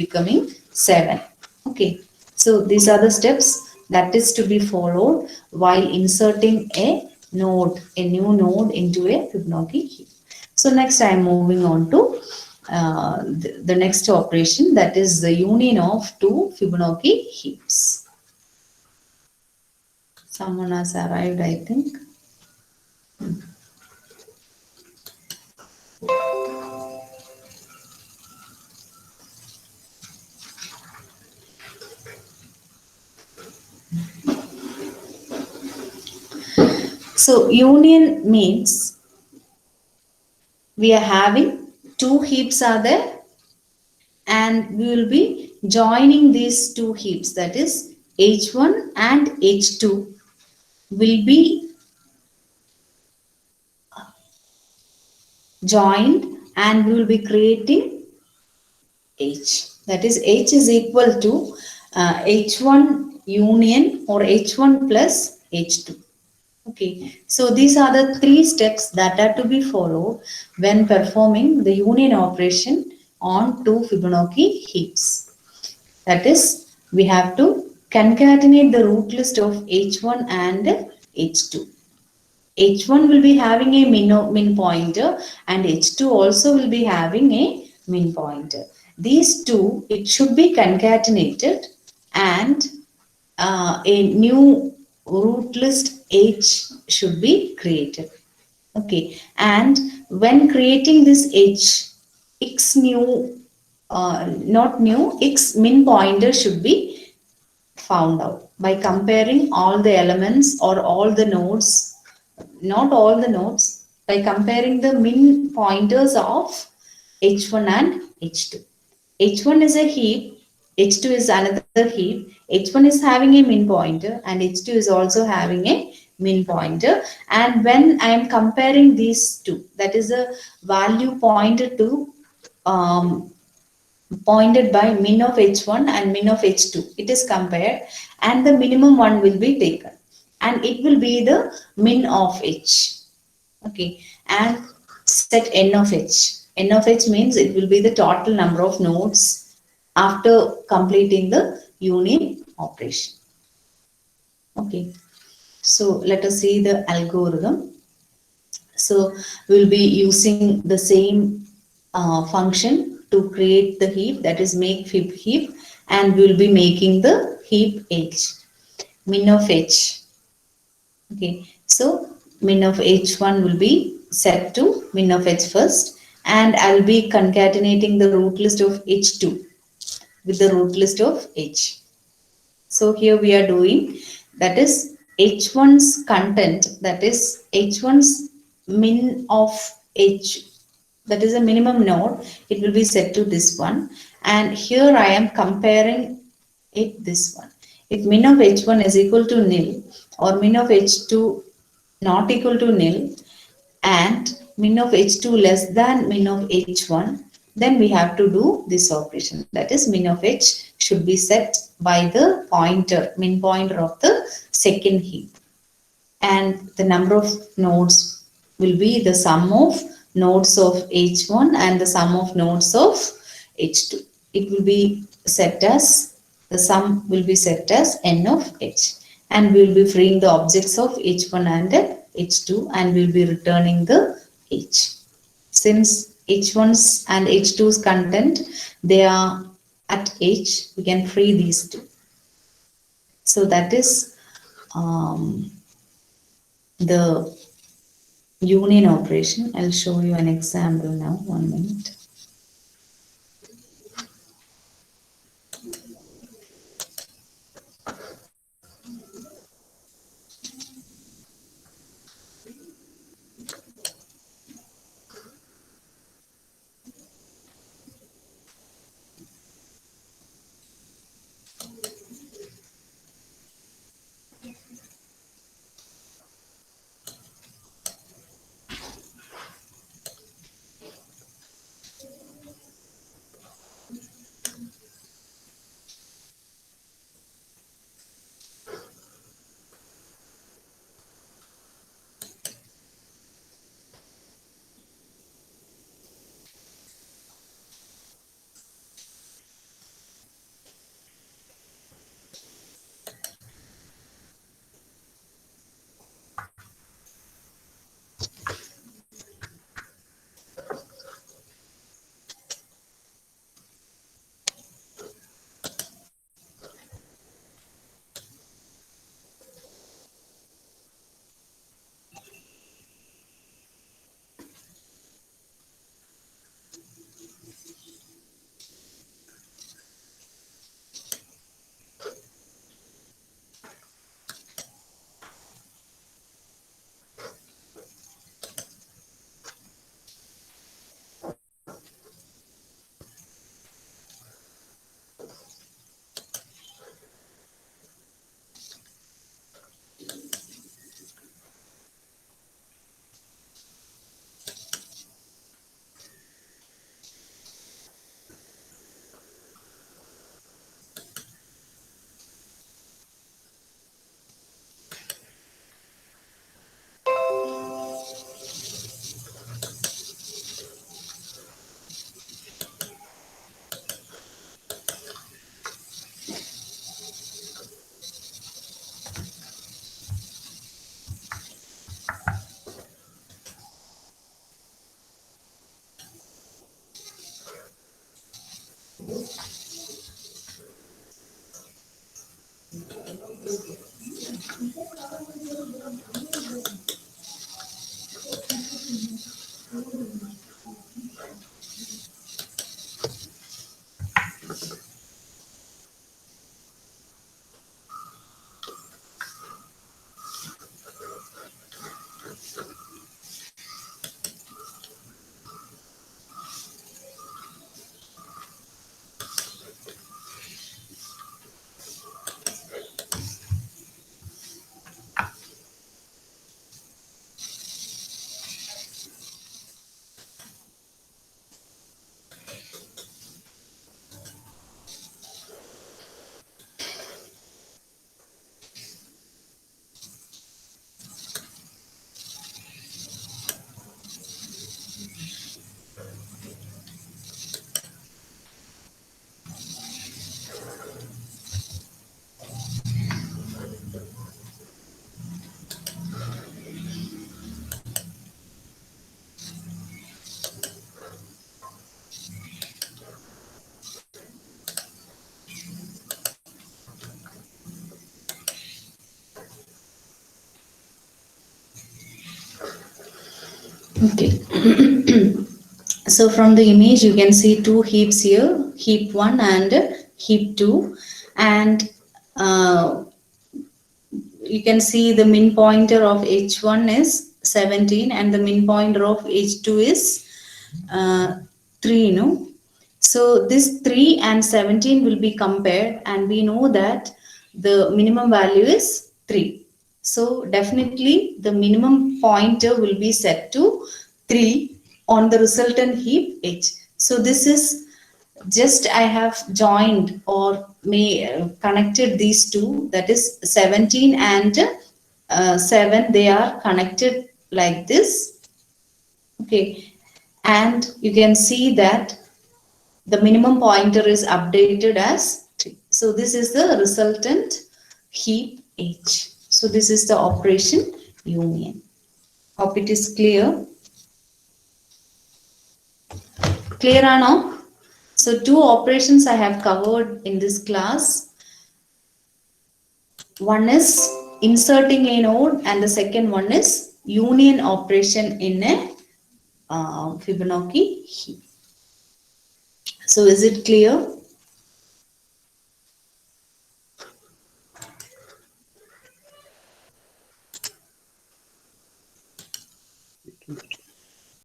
becoming 7. Okay, so these are the steps that is to be followed while inserting a new node into a Fibonacci heap. So next I am moving on to the next operation, that is the union of two Fibonacci heaps. Someone has arrived, I think. So union means we are having two heaps are there, and we will be joining these two heaps, that is H1 and H2 will be joined, and we will be creating H. That is H is equal to H1 union or H1 plus H2. Okay, so these are the three steps that are to be followed when performing the union operation on two Fibonacci heaps. That is, we have to concatenate the root list of H1 and H2. H1 will be having a min pointer, and H2 also will be having a min pointer. These two, it should be concatenated, and a new root list H should be created. Okay, and when creating this H, X new, not new, X min pointer should be found out by comparing all the elements or all the nodes, not all the nodes, by comparing the min pointers of H1 and H2. H1 is a heap, H2 is another heap. H1 is having a min pointer and H2 is also having a min pointer. And when I am comparing these two, that is a value pointed to pointed by min of H1 and min of H2. It is compared, and the minimum one will be taken, and it will be the min of H. Okay, and set n of H. N of H means it will be the total number of nodes after completing the union operation. Okay, so let us see the algorithm. So we'll be using the same function to create the heap, that is make fib heap, and we'll be making the heap H, min of H. Okay, so min of H1 will be set to min of H first, and I'll be concatenating the root list of H2 with the root list of H. So here we are doing, that is H1's content, that is H1's min of H, that is a minimum node, it will be set to this one, and here I am comparing it this one. If min of H1 is equal to nil or min of H2 not equal to nil and min of H2 less than min of H1, then we have to do this operation, that is min of H should be set by the pointer, min pointer of the second heap, and the number of nodes will be the sum of nodes of H1 and the sum of nodes of H2. It will be set as, the sum will be set as n of H, and we will be freeing the objects of H1 and H2, and we will be returning the H. Since H1's and H2's content, they are at H, we can free these two. So that is the union operation. I'll show you an example now. 1 minute. Okay. So from the image, you can see two heaps here, heap 1 and heap 2. And you can see the min pointer of H1 is 17 and the min pointer of H2 is 3, you know. So this 3 and 17 will be compared, and we know that the minimum value is 3. So definitely the minimum pointer will be set to 3 on the resultant heap H. So this is just I have joined or may connected these two, that is 17 and 7, they are connected like this. Okay, and you can see that the minimum pointer is updated as 3. So this is the resultant heap H. So this is the operation union. Hope it is clear. Clear or no? So two operations I have covered in this class. One is inserting a node and the second one is union operation in a Fibonacci heap. So is it clear?